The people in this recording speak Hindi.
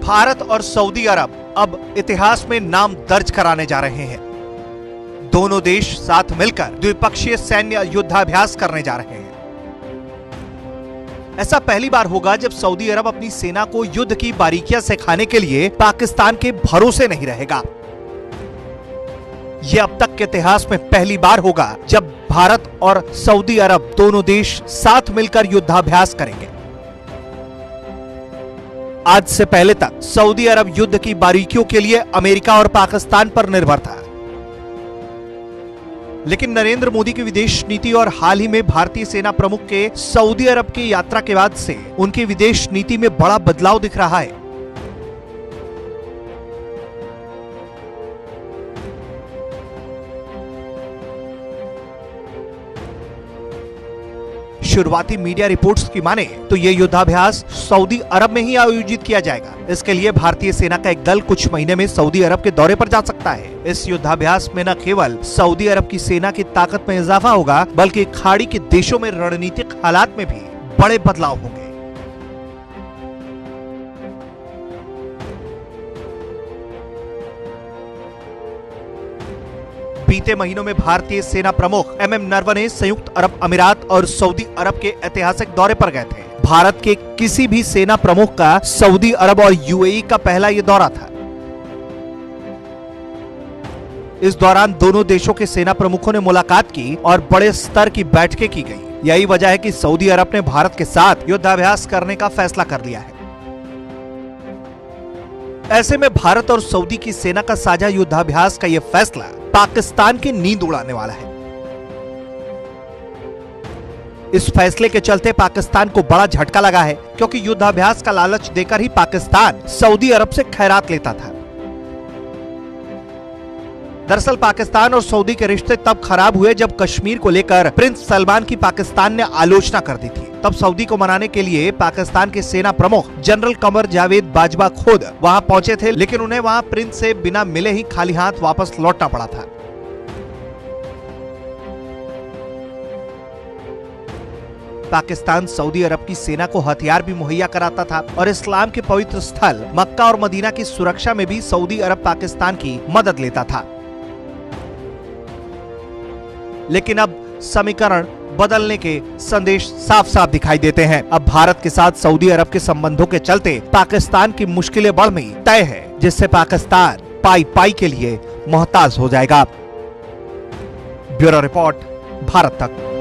भारत और सऊदी अरब अब इतिहास में नाम दर्ज कराने जा रहे हैं। दोनों देश साथ मिलकर द्विपक्षीय सैन्य युद्धाभ्यास करने जा रहे हैं। ऐसा पहली बार होगा जब सऊदी अरब अपनी सेना को युद्ध की बारीकियां सिखाने के लिए पाकिस्तान के भरोसे नहीं रहेगा। यह अब तक के इतिहास में पहली बार होगा जब भारत और सऊदी अरब दोनों देश साथ मिलकर युद्धाभ्यास करेंगे। आज से पहले तक सऊदी अरब युद्ध की बारीकियों के लिए अमेरिका और पाकिस्तान पर निर्भर था, लेकिन नरेंद्र मोदी की विदेश नीति और हाल ही में भारतीय सेना प्रमुख के सऊदी अरब की यात्रा के बाद से उनकी विदेश नीति में बड़ा बदलाव दिख रहा है। शुरुआती मीडिया रिपोर्ट्स की माने तो ये युद्धाभ्यास सऊदी अरब में ही आयोजित किया जाएगा। इसके लिए भारतीय सेना का एक दल कुछ महीने में सऊदी अरब के दौरे पर जा सकता है। इस युद्धाभ्यास में न केवल सऊदी अरब की सेना की ताकत में इजाफा होगा, बल्कि खाड़ी के देशों में रणनीतिक हालात में भी बड़े बदलाव होंगे। बीते महीनों में भारतीय सेना प्रमुख एमएम नरवणे संयुक्त अरब अमीरात और सऊदी अरब के ऐतिहासिक दौरे पर गए थे। भारत के किसी भी सेना प्रमुख का सऊदी अरब और यूएई का पहला यह दौरा था। इस दौरान दोनों देशों के सेना प्रमुखों ने मुलाकात की और बड़े स्तर की बैठकें की गई। यही वजह है कि सऊदी अरब ने भारत के साथ युद्धाभ्यास करने का फैसला कर लिया है। ऐसे में भारत और सऊदी की सेना का साझा युद्धाभ्यास का यह फैसला पाकिस्तान की नींद उड़ाने वाला है। इस फैसले के चलते पाकिस्तान को बड़ा झटका लगा है, क्योंकि युद्धाभ्यास का लालच देकर ही पाकिस्तान सऊदी अरब से खैरात लेता था। दरअसल पाकिस्तान और सऊदी के रिश्ते तब खराब हुए जब कश्मीर को लेकर प्रिंस सलमान की पाकिस्तान ने आलोचना कर दी थी। तब सऊदी को मनाने के लिए पाकिस्तान के सेना प्रमुख जनरल कमर जावेद बाजवा खुद वहां पहुंचे थे, लेकिन उन्हें वहां प्रिंस से बिना मिले ही खाली हाथ वापस लौटना पड़ा था। पाकिस्तान सऊदी अरब की सेना को हथियार भी मुहैया कराता था और इस्लाम के पवित्र स्थल मक्का और मदीना की सुरक्षा में भी सऊदी अरब पाकिस्तान की मदद लेता था। लेकिन अब समीकरण बदलने के संदेश साफ साफ दिखाई देते हैं। अब भारत के साथ सऊदी अरब के संबंधों के चलते पाकिस्तान की मुश्किलें बढ़नी तय है, जिससे पाकिस्तान पाई पाई के लिए मोहताज हो जाएगा। ब्यूरो रिपोर्ट, भारत तक।